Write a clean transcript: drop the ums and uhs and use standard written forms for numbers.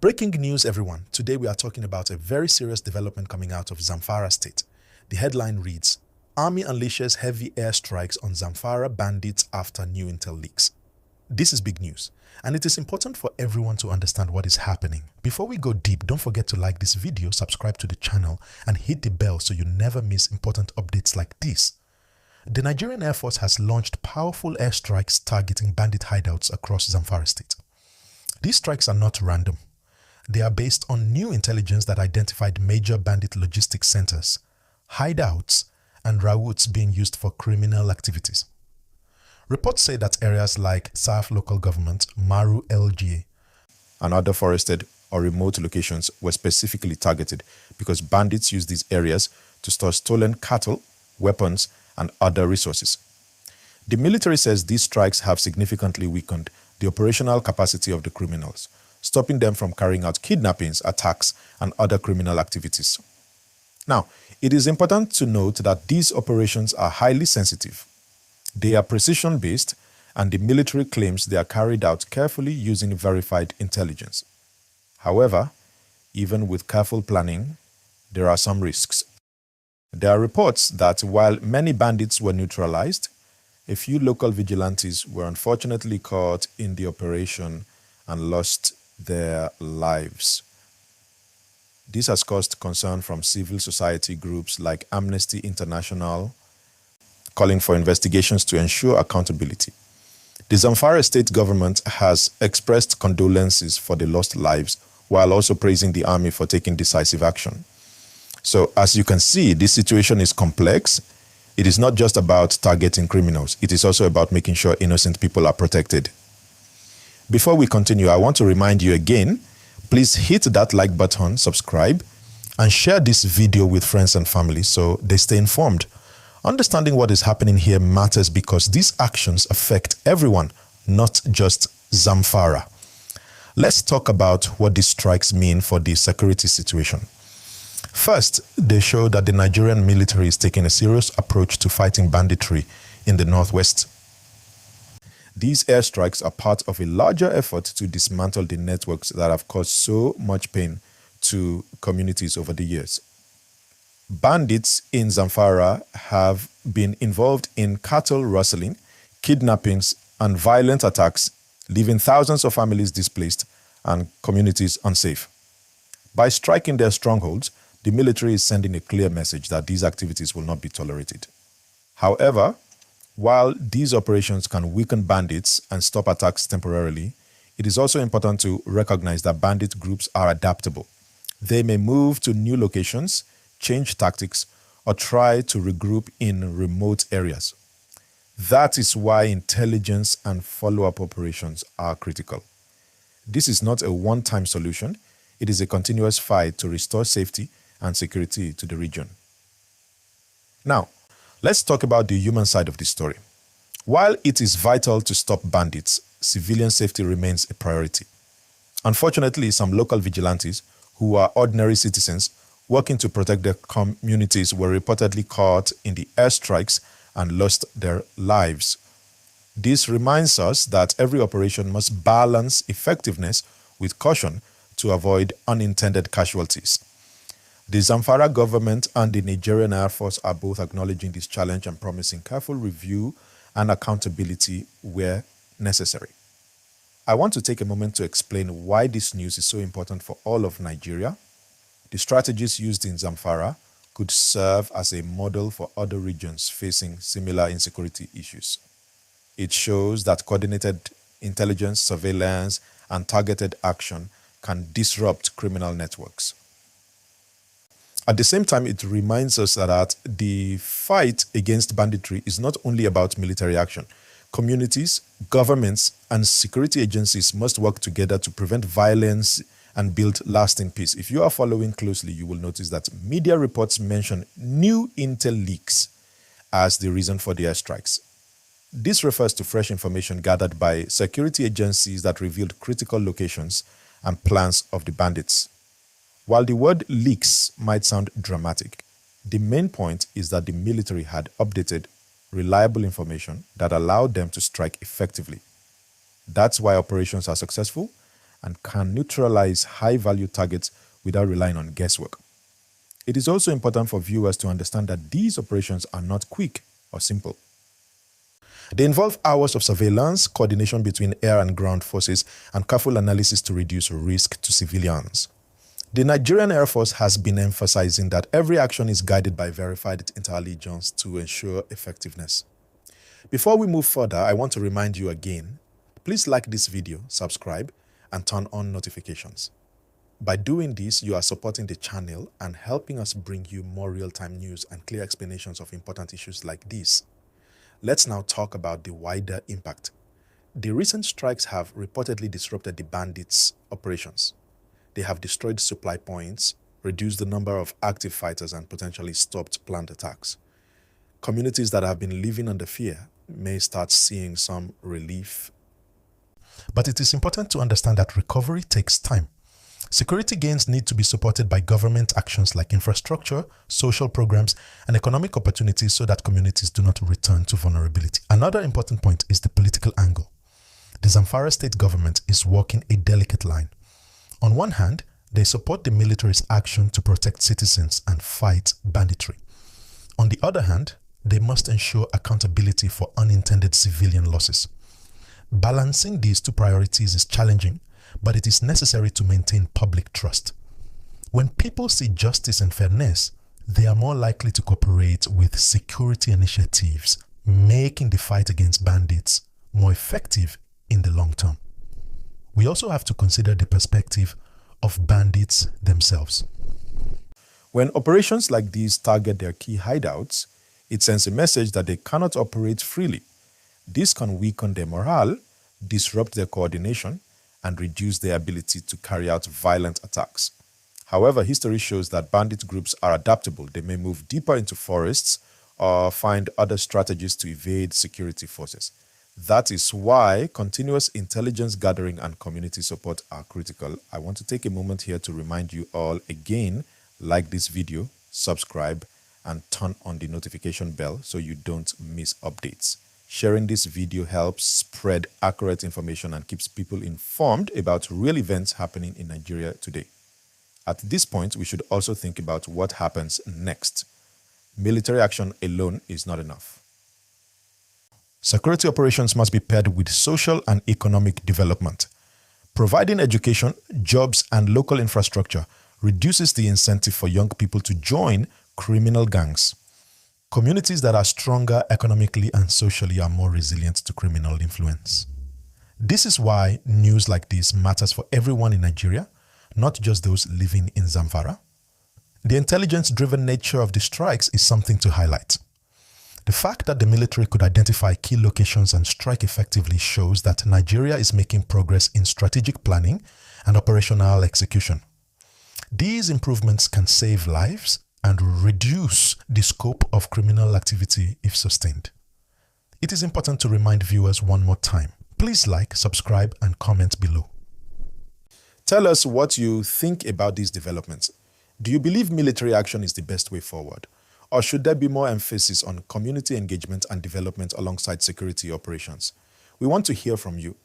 Breaking news, everyone. Today we are talking about a very serious development coming out of Zamfara state. The headline reads, Army unleashes heavy airstrikes on Zamfara bandits after new intel leaks. This is big news, and it is important for everyone to understand what is happening. Before we go deep, don't forget to like this video, subscribe to the channel, and hit the bell so you never miss important updates like this. The Nigerian Air Force has launched powerful airstrikes targeting bandit hideouts across Zamfara state. These strikes are not random. They are based on new intelligence that identified major bandit logistics centers, hideouts, and routes being used for criminal activities. Reports say that areas like Saf local government, Maru LGA, and other forested or remote locations were specifically targeted because bandits use these areas to store stolen cattle, weapons, and other resources. The military says these strikes have significantly weakened the operational capacity of the criminals, stopping them from carrying out kidnappings, attacks, and other criminal activities. Now, it is important to note that these operations are highly sensitive. They are precision-based, and the military claims they are carried out carefully using verified intelligence. However, even with careful planning, there are some risks. There are reports that while many bandits were neutralized, a few local vigilantes were unfortunately caught in the operation and lost their lives. This has caused concern from civil society groups like Amnesty International, calling for investigations to ensure accountability. The Zamfara state government has expressed condolences for the lost lives while also praising the army for taking decisive action. So, as you can see, this situation is complex. It is not just about targeting criminals. It is also about making sure innocent people are protected. Before we continue, I want to remind you again, please hit that like button, subscribe, and share this video with friends and family so they stay informed. Understanding what is happening here matters because these actions affect everyone, not just Zamfara. Let's talk about what these strikes mean for the security situation. First, they show that the Nigerian military is taking a serious approach to fighting banditry in the northwest. These airstrikes are part of a larger effort to dismantle the networks that have caused so much pain to communities over the years. Bandits in Zamfara have been involved in cattle rustling, kidnappings, and violent attacks, leaving thousands of families displaced and communities unsafe. By striking their strongholds, the military is sending a clear message that these activities will not be tolerated. However, while these operations can weaken bandits and stop attacks temporarily, it is also important to recognize that bandit groups are adaptable. They may move to new locations, change tactics, or try to regroup in remote areas. That is why intelligence and follow-up operations are critical. This is not a one-time solution. It is a continuous fight to restore safety and security to the region. Now, let's talk about the human side of this story. While it is vital to stop bandits, civilian safety remains a priority. Unfortunately, some local vigilantes, who are ordinary citizens working to protect their communities, were reportedly caught in the airstrikes and lost their lives. This reminds us that every operation must balance effectiveness with caution to avoid unintended casualties. The Zamfara government and the Nigerian Air Force are both acknowledging this challenge and promising careful review and accountability where necessary. I want to take a moment to explain why this news is so important for all of Nigeria. The strategies used in Zamfara could serve as a model for other regions facing similar insecurity issues. It shows that coordinated intelligence, surveillance, and targeted action can disrupt criminal networks. At the same time, it reminds us that the fight against banditry is not only about military action. Communities, governments, and security agencies must work together to prevent violence and build lasting peace. If you are following closely, you will notice that media reports mention new intel leaks as the reason for the airstrikes. This refers to fresh information gathered by security agencies that revealed critical locations and plans of the bandits. While the word leaks might sound dramatic, the main point is that the military had updated reliable information that allowed them to strike effectively. That's why operations are successful, and can neutralize high-value targets without relying on guesswork. It is also important for viewers to understand that these operations are not quick or simple. They involve hours of surveillance, coordination between air and ground forces, and careful analysis to reduce risk to civilians. The Nigerian Air Force has been emphasizing that every action is guided by verified intelligence to ensure effectiveness. Before we move further, I want to remind you again, please like this video, subscribe, and turn on notifications. By doing this, you are supporting the channel and helping us bring you more real-time news and clear explanations of important issues like this. Let's now talk about the wider impact. The recent strikes have reportedly disrupted the bandits' operations. They have destroyed supply points, reduced the number of active fighters, and potentially stopped planned attacks. Communities that have been living under fear may start seeing some relief. But it is important to understand that recovery takes time. Security gains need to be supported by government actions like infrastructure, social programs, and economic opportunities so that communities do not return to vulnerability. Another important point is the political angle. The Zamfara state government is walking a delicate line. On one hand, they support the military's action to protect citizens and fight banditry. On the other hand, they must ensure accountability for unintended civilian losses. Balancing these two priorities is challenging, but it is necessary to maintain public trust. When people see justice and fairness, they are more likely to cooperate with security initiatives, making the fight against bandits more effective in the long term. We also have to consider the perspective of bandits themselves. When operations like these target their key hideouts, it sends a message that they cannot operate freely. This can weaken their morale, disrupt their coordination, and reduce their ability to carry out violent attacks. However, history shows that bandit groups are adaptable. They may move deeper into forests or find other strategies to evade security forces. That is why continuous intelligence gathering and community support are critical. I want to take a moment here to remind you all again, like this video, subscribe, and turn on the notification bell so you don't miss updates. Sharing this video helps spread accurate information and keeps people informed about real events happening in Nigeria today. At this point, we should also think about what happens next. Military action alone is not enough. Security operations must be paired with social and economic development. Providing education, jobs, and local infrastructure reduces the incentive for young people to join criminal gangs. Communities that are stronger economically and socially are more resilient to criminal influence. This is why news like this matters for everyone in Nigeria, not just those living in Zamfara. The intelligence-driven nature of the strikes is something to highlight. The fact that the military could identify key locations and strike effectively shows that Nigeria is making progress in strategic planning and operational execution. These improvements can save lives and reduce the scope of criminal activity if sustained. It is important to remind viewers one more time. Please like, subscribe, and comment below. Tell us what you think about these developments. Do you believe military action is the best way forward? Or should there be more emphasis on community engagement and development alongside security operations? We want to hear from you.